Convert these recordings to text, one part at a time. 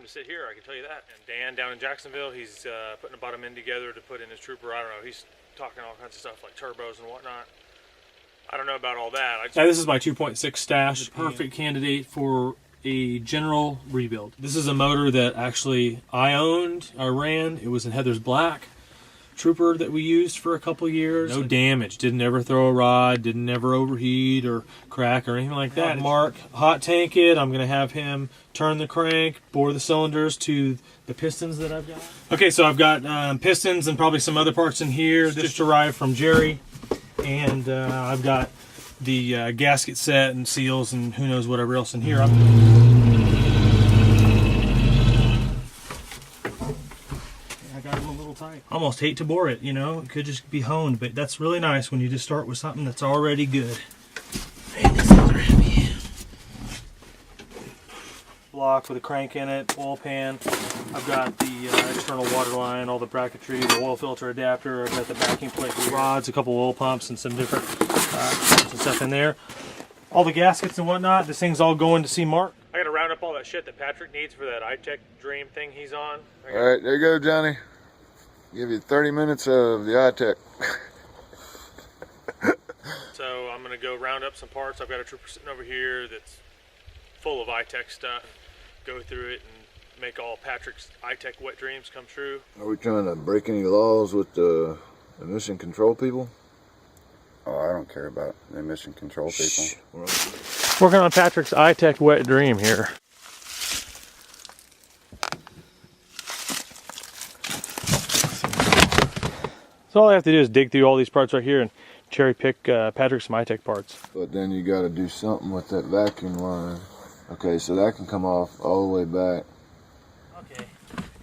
to sit here, I can tell you that. And Dan down in Jacksonville, he's putting a bottom end together to put in his trooper. I don't know, he's talking all kinds of stuff like turbos and whatnot. I don't know about all that. Now, this is my 2.6 stash, perfect candidate for a general rebuild. This is a motor that actually I owned, I ran. It was in Heather's Black Trooper that we used for a couple years. No damage, didn't ever throw a rod, didn't ever overheat or crack or anything like that. Mark hot tank it. I'm gonna have him turn the crank, bore the cylinders to the pistons that I've got. Okay, so I've got pistons and probably some other parts in here. This just arrived from Jerry. And I've got the gasket set and seals and who knows whatever else in here. I got it a little tight. Almost hate to bore it, you know. It could just be honed, but that's really nice when you just start with something that's already good. Man, these things are heavy. Block with a crank in it, oil pan. I've got the external water line, all the bracketry, the oil filter adapter. I've got the backing plate rods, a couple oil pumps, and some different stuff in there. All the gaskets and whatnot. This thing's all going to see Mark. I gotta round up all that shit that Patrick needs for that iTech Dream thing he's on. All right, there you go, Johnny. Give you 30 minutes of the iTech. So I'm gonna go round up some parts. I've got a trooper sitting over here that's full of iTech stuff. Go through it and make all Patrick's iTech wet dreams come true. Are we trying to break any laws with the emission control people? Oh, I don't care about the emission control people. Working on Patrick's iTech wet dream here. So all I have to do is dig through all these parts right here and cherry pick Patrick's iTech parts. But then you got to do something with that vacuum line. Okay, so that can come off all the way back. Okay,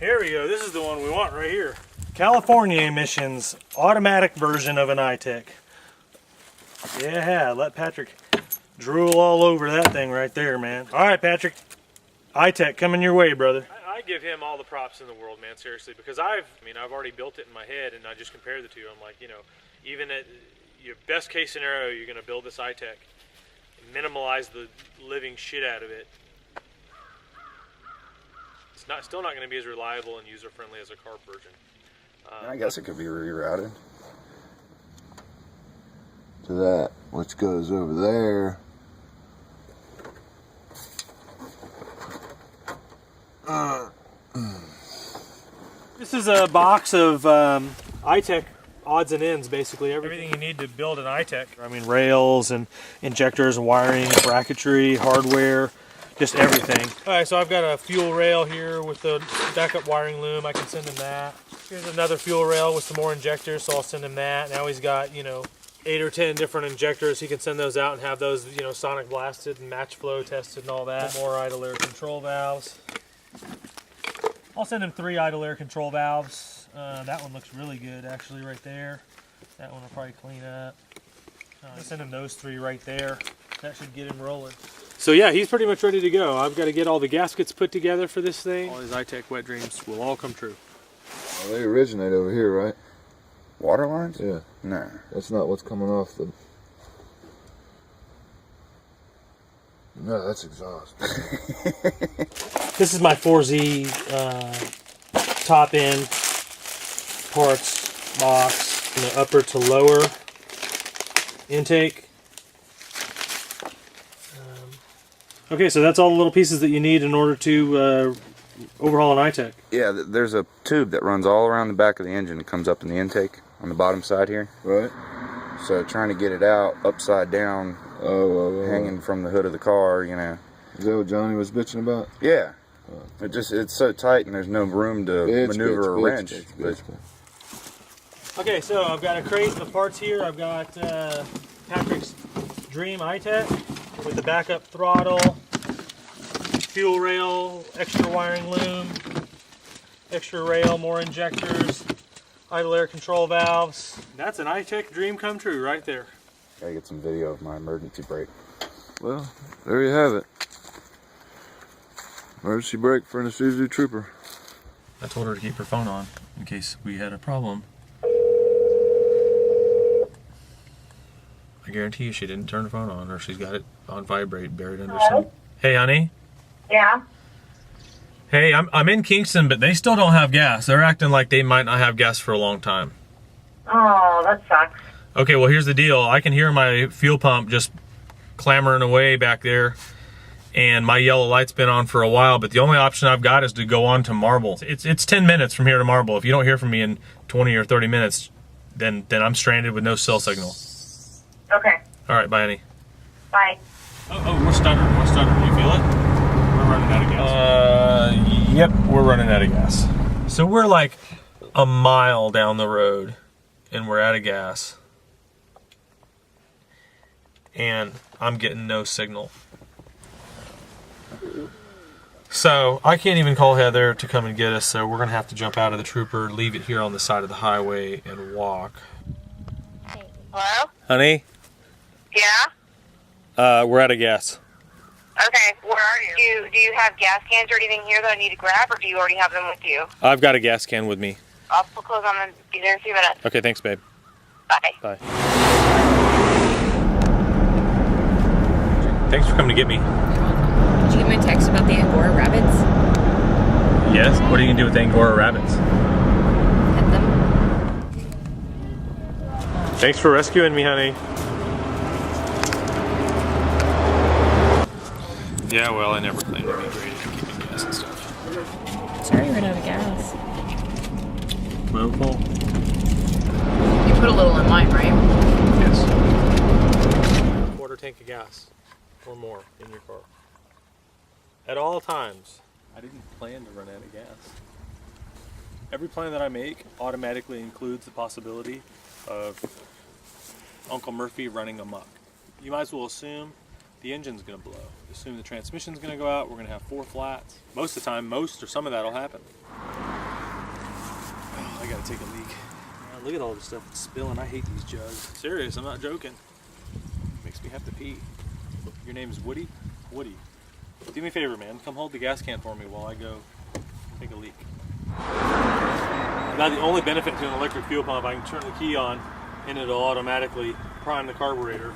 here we go. This is the one we want right here. California emissions, automatic version of an iTech. Yeah, let Patrick drool all over that thing right there, man. All right, Patrick, iTech coming your way, brother. I give him all the props in the world, man, seriously, because I've already built it in my head, and I just compared the two. I'm like, you know, even at your best case scenario, you're going to build this iTech, minimize the living shit out of it. It's still not going to be as reliable and user-friendly as a carb version. I guess it could be rerouted To that, which goes over there. This is a box of iTech odds and ends, basically. Everything you need to build an iTech. I mean, rails and injectors and wiring, bracketry, hardware, just everything. All right, so I've got a fuel rail here with the backup wiring loom. I can send him that. Here's another fuel rail with some more injectors, so I'll send him that. Now he's got, you know, 8 or 10 different injectors. He can send those out and have those, you know, sonic blasted and match flow tested and all that. More idle air control valves. I'll send him 3 idle air control valves. That one looks really good, actually, right there. That one will probably clean up. I'll send him those 3 right there. That should get him rolling. So yeah, he's pretty much ready to go. I've got to get all the gaskets put together for this thing. All his iTech wet dreams will all come true. Well, they originate over here, right? Water lines? Yeah. Nah. That's not what's coming off the... No, that's exhaust. This is my 4Z top end parts box, from the upper to lower intake. Okay, so that's all the little pieces that you need in order to overhaul an iTech. Yeah, there's a tube that runs all around the back of the engine. It comes up in the intake on the bottom side here. Right. So trying to get it out upside down, hanging from the hood of the car, you know. Is that what Johnny was bitching about? Yeah. It's so tight and there's no room to maneuver a wrench. Okay, so I've got a crate of parts here. I've got Patrick's Dream iTech with the backup throttle, fuel rail, extra wiring loom, extra rail, more injectors, idle air control valves. That's an iTech dream come true right there. Gotta get some video of my emergency brake. Well, there you have it. Emergency brake for an Isuzu Trooper. I told her to keep her phone on in case we had a problem. I guarantee you she didn't turn her phone on, or she's got it on vibrate buried under some... Hey, honey? Yeah? Hey, I'm in Kingston, but they still don't have gas. They're acting like they might not have gas for a long time. Oh, that sucks. Okay, well, here's the deal. I can hear my fuel pump just clamoring away back there, and my yellow light's been on for a while, but the only option I've got is to go on to Marble. It's 10 minutes from here to Marble. If you don't hear from me in 20 or 30 minutes, then I'm stranded with no cell signal. Okay. All right, bye, Annie. Bye. Oh, we're stuttering. We're stuttering. You feel it? We're running out of gas. Yep, we're running out of gas. So we're like a mile down the road, and we're out of gas. And I'm getting no signal. So I can't even call Heather to come and get us, so we're gonna have to jump out of the trooper, leave it here on the side of the highway, and walk. Hello? Honey, Yeah? we're out of gas. Okay, where are you? Do you have gas cans or anything here that I need to grab, or do you already have them with you? I've got a gas can with me. I'll put clothes on and be there in a few minutes. Okay, thanks, babe. Bye. Bye. Thanks for coming to get me. Did you get my text about the Angora rabbits? Yes? What are you gonna do with the Angora rabbits? Pet them? Thanks for rescuing me, honey. Yeah, well, I never claimed to be great at keeping gas and stuff. Sorry, you ran out of gas. My own fault. You put a little in mine, right? Yes. Quarter tank of gas or more in your car. At all times. I didn't plan to run out of gas. Every plan that I make automatically includes the possibility of Uncle Murphy running amok. You might as well assume the engine's gonna blow. Assume the transmission's gonna go out, we're gonna have 4 flats. Most of the time, most or some of that'll happen. Oh, I gotta take a leak. Man, look at all the stuff that's spilling. I hate these jugs. Serious, I'm not joking. Makes me have to pee. Your name is Woody? Woody. Do me a favor, man. Come hold the gas can for me while I go take a leak. Now, the only benefit to an electric fuel pump, I can turn the key on and it'll automatically prime the carburetor.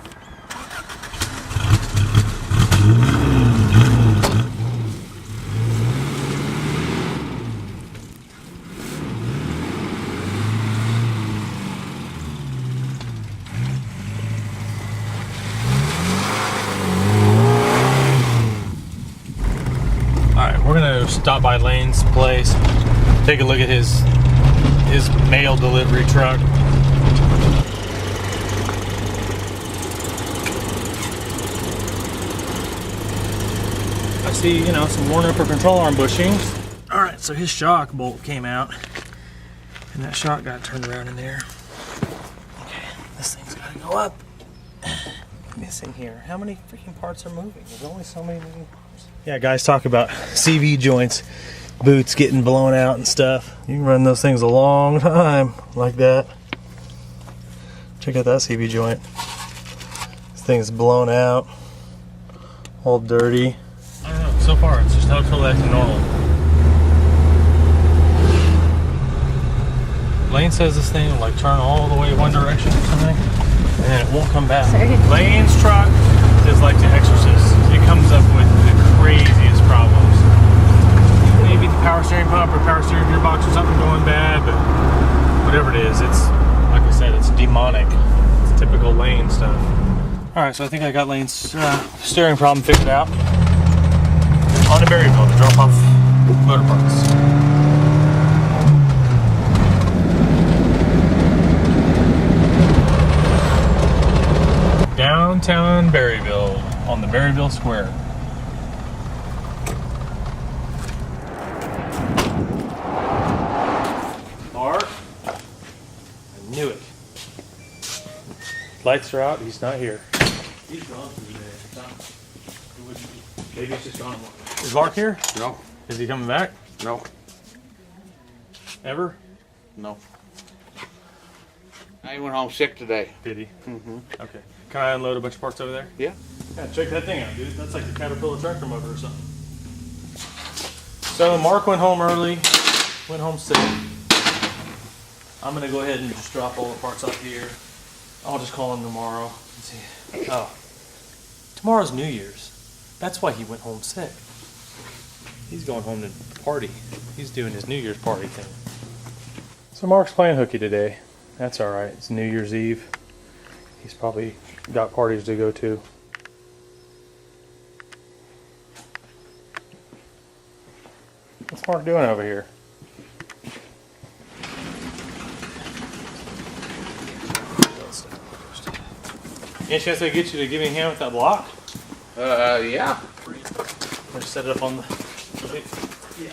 We're gonna stop by Lane's place, take a look at his mail delivery truck. I see, some worn upper control arm bushings. All right, so his shock bolt came out, and that shock got turned around in there. Okay, this thing's gotta go up. Missing here. How many freaking parts are moving? There's only so many moving parts. Yeah, guys talk about CV joints, boots getting blown out and stuff. You can run those things a long time like that. Check out that CV joint. This thing's blown out, all dirty. I don't know, so far it's just totally acting normal. Lane says this thing will like turn all the way one direction or something, and then it won't come back. Sorry. Lane's truck is like the Exorcist. It comes up with the craziest problems. Maybe the power steering pump or power steering gearbox or something going bad, but whatever it is, it's, like I said, it's demonic. It's typical Lane stuff. Alright, so I think I got Lane's steering problem figured out. On to Berryville to drop off motor parts. Downtown Berryville on the Berryville Square. Mark, I knew it. Lights are out, he's not here. He's gone for the day. Maybe he's just gone. Is Mark here? No. Is he coming back? No. Ever? No. I went home sick today. Did he? Mm-hmm. Okay. Can I unload a bunch of parts over there? Yeah. Yeah, check that thing out, dude. That's like a Caterpillar tractor motor or something. So Mark went home early, went home sick. I'm gonna go ahead and just drop all the parts off here. I'll just call him tomorrow and see. Oh, tomorrow's New Year's. That's why he went home sick. He's going home to party. He's doing his New Year's party thing. So Mark's playing hooky today. That's alright. It's New Year's Eve. He's probably got parties to go to. What's Mark doing over here? Any chance I get you to give me a hand with that block? Yeah. Let's set it up on the... Yeah.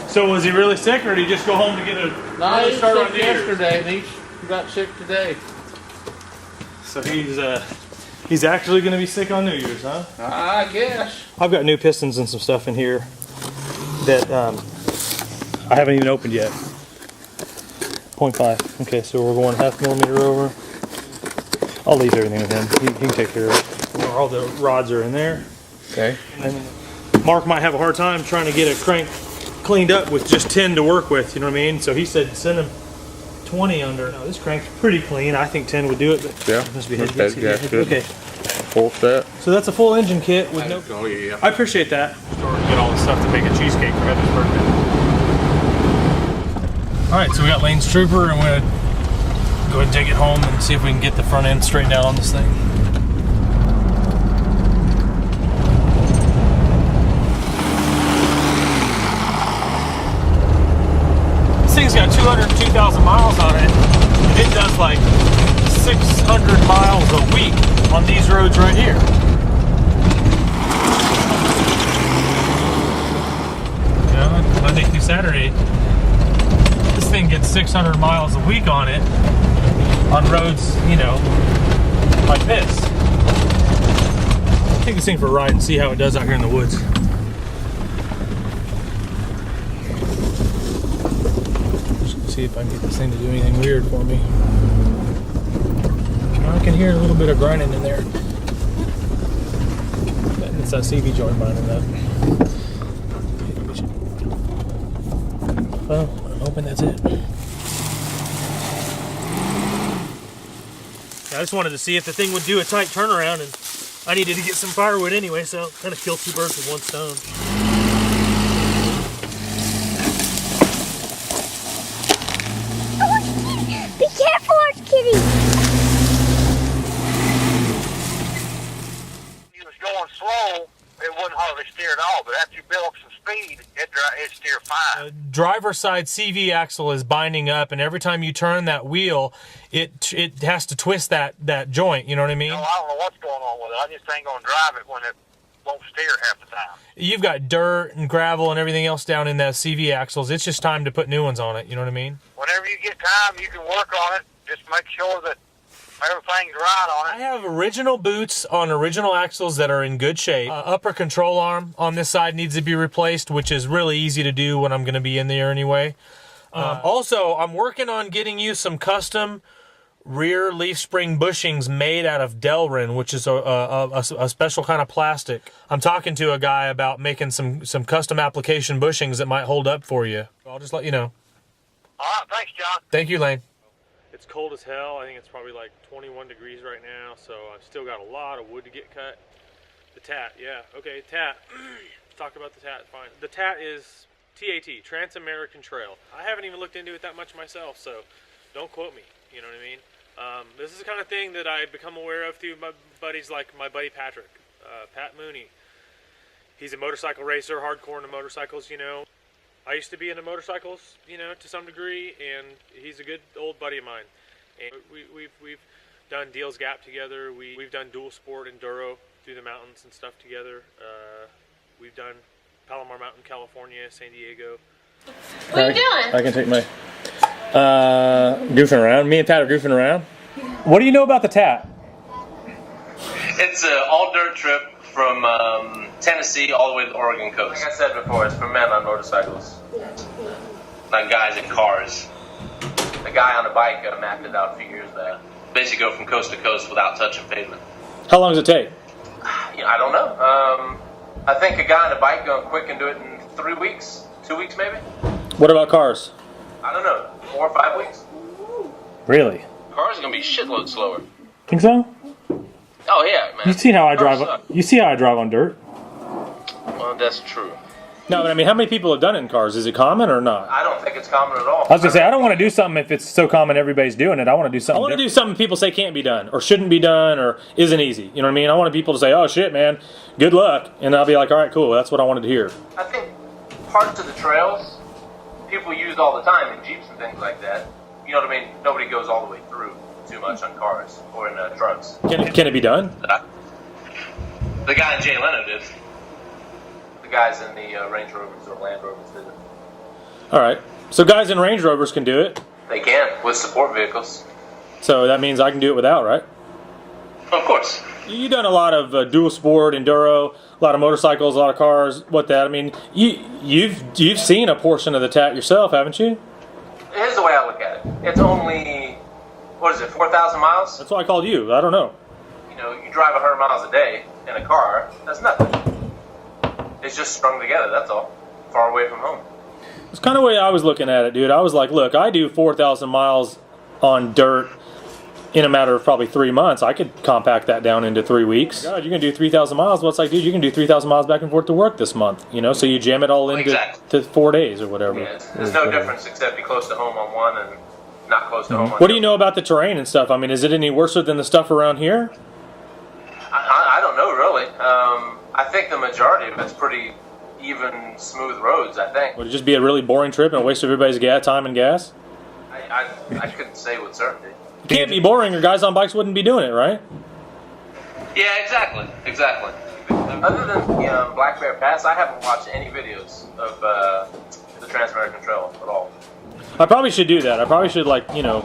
So was he really sick, or did he just go home to get a No, early he start was on sick New Year's? yesterday, and he got sick today. So he's actually going to be sick on New Year's, huh? I guess. I've got new pistons and some stuff in here that I haven't even opened yet. 0.5. Okay, so we're going 0.5 millimeter over. I'll leave everything with him. He can take care of it. All the rods are in there. Okay. And Mark might have a hard time trying to get a crank cleaned up with just 10 to work with, you know what I mean? So he said send him 20 under. Now, this crank's pretty clean. I think 10 would do it, but Yeah. must be Okay, head yeah, good. Okay, Full set. so that's a full engine kit with no... Oh, yeah. I appreciate that. Get all the stuff to make a cheesecake for Heather's birthday. Alright, so we got Lane's Trooper, and we're going to go ahead and take it home and see if we can get the front end straightened out on this thing. This thing's got 202,000 miles on it, and it does like 600 miles a week on these roads right here. Monday through Saturday, this thing gets 600 miles a week on it on roads, you know, like this. Take this thing for a ride and see how it does out here in the woods. Just see if I can get this thing to do anything weird for me. I can hear a little bit of grinding in there. It's that CV joint minding that. Well, I'm hoping that's it. I just wanted to see if the thing would do a tight turnaround, and I needed to get some firewood anyway, so kind of kill two birds with one stone. Be careful, Arch Kitty! He was going slow, it wouldn't hardly steer at all, but after you build up some speed, it steer fine. Driver's side CV axle is binding up, and every time you turn that wheel, it has to twist that joint, you know what I mean? No, I don't know what's going on with it. I just ain't going to drive it when it won't steer half the time. You've got dirt and gravel and everything else down in the CV axles. It's just time to put new ones on it, you know what I mean? Whenever you get time, you can work on it. Just make sure that everything's right on I it. have original boots on original axles that are in good shape. Upper control arm on this side needs to be replaced, which is really easy to do when I'm going to be in there anyway. Also, I'm working on getting you some custom rear leaf spring bushings made out of Delrin, which is a special kind of plastic. I'm talking to a guy about making some custom application bushings that might hold up for you. I'll just let you know. All right, thanks, John. Thank you, Lane. It's cold as hell. I think it's probably like 21 degrees right now, so I've still got a lot of wood to get cut. The TATT, yeah, okay, TATT. Talk about the TATT, fine. The TATT is TATT, Trans-American Trail. I haven't even looked into it that much myself, so don't quote me, you know what I mean? This is the kind of thing that I become aware of through my buddies like my buddy Patrick, Pat Mooney. He's a motorcycle racer, hardcore into motorcycles, you know. I used to be into motorcycles, you know, to some degree, and he's a good old buddy of mine. And we've done Deals Gap together. We've done dual sport enduro through the mountains and stuff together. We've done Palomar Mountain, California, San Diego. What are you doing? I can take my goofing around. Me and Pat are goofing around. What do you know about the TATT? It's an all-dirt trip from Tennessee all the way to the Oregon coast. Like I said before, it's for men on motorcycles, not guys in cars. A guy on a bike mapped it out a few years back. Basically go from coast to coast without touching pavement. How long does it take? You know, I don't know. I think a guy on a bike going quick can do it in 3 weeks, 2 weeks maybe. What about cars? I don't know, 4 or 5 weeks. Really? Cars are going to be shitload slower. Think so? Oh yeah, man. You see how I drive? Cars suck. You see how I drive on dirt? Well, that's true. No, but I mean, how many people have done it in cars? Is it common or not? I don't think it's common at all. I was gonna say I don't want to do something if it's so common everybody's doing it. I want to do something. I want to do something people say can't be done or shouldn't be done or isn't easy. You know what I mean? I want people to say, "Oh shit, man, good luck," and I'll be like, "All right, cool. That's what I wanted to hear." I think parts of the trails people use all the time in Jeeps and things like that. You know what I mean? Nobody goes all the way through too much on cars or in trucks. Can it be done? The guy in Jay Leno did. The guys in the Range Rovers or Land Rovers did it. All right. So guys in Range Rovers can do it. They can with support vehicles. So that means I can do it without, right? Of course. You've done a lot of dual sport, enduro, a lot of motorcycles, a lot of cars. What that? I mean, you've seen a portion of the TATT yourself, haven't you? Here's the way I look at it. It's only, what is it, 4,000 miles? That's why I called you. I don't know. You know, you drive 100 miles a day in a car. That's nothing. It's just strung together. That's all. Far away from home. It's kind of the way I was looking at it, dude. I was like, look, I do 4,000 miles on dirt in a matter of probably 3 months. I could compact that down into 3 weeks. God, you're going to do 3,000 miles. Well, it's like, dude, you can do 3,000 miles back and forth to work this month. You know, so you jam it all into to 4 days or whatever. Yeah, there's no difference except be close to home on one and not close to home on What do you know about the terrain and stuff? I mean, is it any worse than the stuff around here? I don't know, really. I think the majority of it's pretty even, smooth roads, I think. Would it just be a really boring trip and a waste of everybody's time and gas? I couldn't say with certainty. It can't be boring or guys on bikes wouldn't be doing it, right? Yeah, exactly. Other than the Black Bear Pass, I haven't watched any videos of the Trans-American Trail at all. I probably should do that. I probably should, like, you know,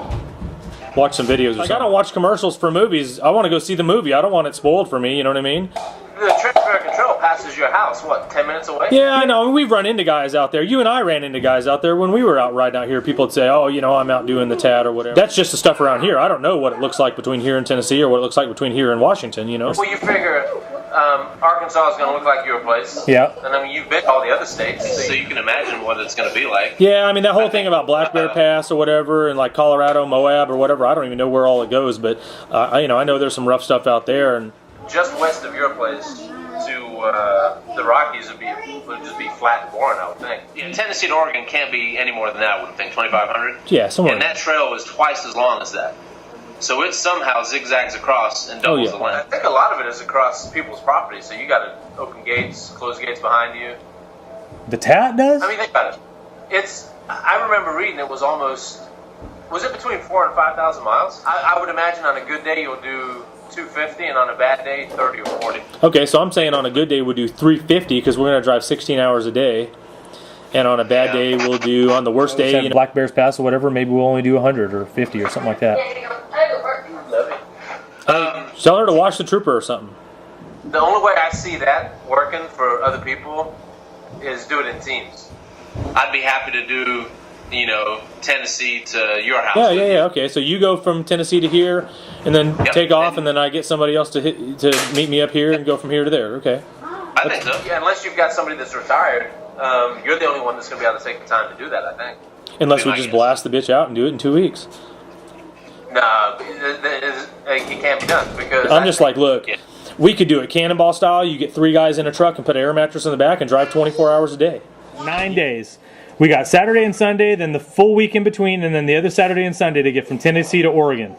watch some videos or something. I don't watch commercials for movies. I want to go see the movie. I don't want it spoiled for me, you know what I mean? The Trans-American Trail passes your house, what, 10 minutes away? Yeah, I know. We've run into guys out there. You and I ran into guys out there when we were out riding out here. People would say, oh, you know, I'm out doing the TATT or whatever. That's just the stuff around here. I don't know what it looks like between here and Tennessee or what it looks like between here and Washington, you know? Well, you figure Arkansas is going to look like your place. Yeah. And I mean, you've been to all the other states, so you can imagine what it's going to be like. Yeah, I mean, that whole thing about Black Bear Pass or whatever, and like Colorado, Moab or whatever, I don't even know where all it goes, but, you know, I know there's some rough stuff out there. And just west of your place to the Rockies would just be flat and boring, I would think. Yeah, Tennessee to Oregon can't be any more than that, I wouldn't think, 2,500? Yeah, somewhere. And that trail is twice as long as that. So it somehow zigzags across and doubles the length. I think a lot of it is across people's property, so you got to open gates, close gates behind you. The TATT does? I mean, think about it. I remember reading it was it between 4,000 and 5,000 miles? I would imagine on a good day you'll do 250 and on a bad day 30 or 40. Okay, so I'm saying on a good day we'll do 350 because we're going to drive 16 hours a day. And on a bad day we'll do, on the worst day, you know, Black Bears Pass or whatever, maybe we'll only do 100 or 50 or something like that. Tell her to watch the Trooper or something. The only way I see that working for other people is do it in teams. I'd be happy to do, you know, Tennessee to your house. Yeah. Okay, so you go from Tennessee to here, and then take off, and then I get somebody else to meet me up here and go from here to there. Okay. I think so. Yeah, unless you've got somebody that's retired, you're the only one that's going to be able to take the time to do that, I think. Unless we just blast the bitch out and do it in 2 weeks. No, it can't be done because I'm just like, look, we could do it cannonball style. You get 3 guys in a truck and put an air mattress in the back and drive 24 hours a day. 9 days. We got Saturday and Sunday, then the full week in between, and then the other Saturday and Sunday to get from Tennessee to Oregon.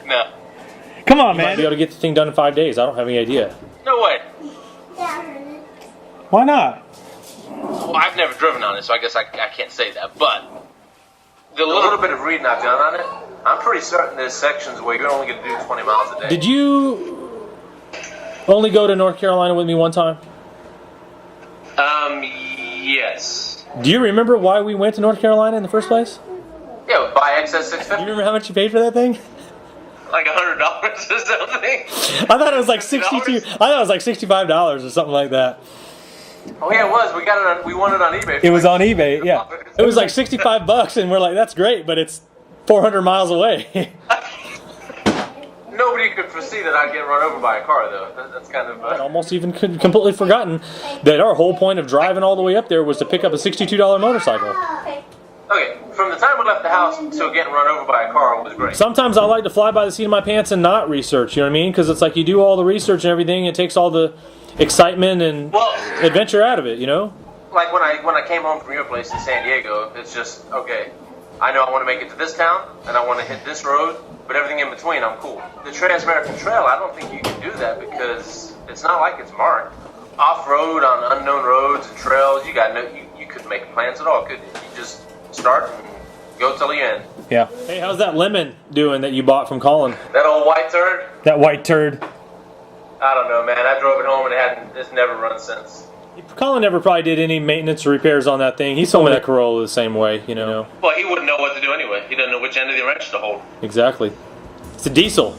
No. Come on, man. You might be able to get the thing done in 5 days. I don't have any idea. No way. Why not? Well, I've never driven on it, so I guess I can't say that. But the little bit of reading I've done on it, I'm pretty certain there's sections where you're only going to do 20 miles a day. Did you only go to North Carolina with me one time? Yes. Do you remember why we went to North Carolina in the first place? Yeah, buy XS650. Do you remember how much you paid for that thing? Like $100 or something. I thought it was like $62. I thought it was like $65 or something like that. Oh yeah, it was. We got it. We won it on eBay. It was on eBay. Yeah, it was like $65, and we're like, that's great, but it's 400 miles away. Nobody could foresee that I'd get run over by a car, though. That's kind of. I'd almost even completely forgotten that our whole point of driving all the way up there was to pick up a $62 motorcycle. Okay, from the time we left the house until getting run over by a car was great. Sometimes I like to fly by the seat of my pants and not research, you know what I mean? Because it's like you do all the research and everything, it takes all the excitement and adventure out of it, you know? Like when I came home from your place in San Diego, it's just, okay, I know I want to make it to this town, and I want to hit this road, but everything in between, I'm cool. The Trans-American Trail, I don't think you can do that because it's not like it's marked. Off-road on unknown roads and trails, you couldn't make plans at all, could you? You just start and go till the end. Yeah. Hey, how's that lemon doing that you bought from Colin? That old white turd? That white turd. I don't know, man. I drove it home and it's never run since. Colin never probably did any maintenance or repairs on that thing. He sold me that Corolla the same way, you know. Well, he wouldn't know what to do anyway. He doesn't know which end of the wrench to hold. Exactly. It's a diesel.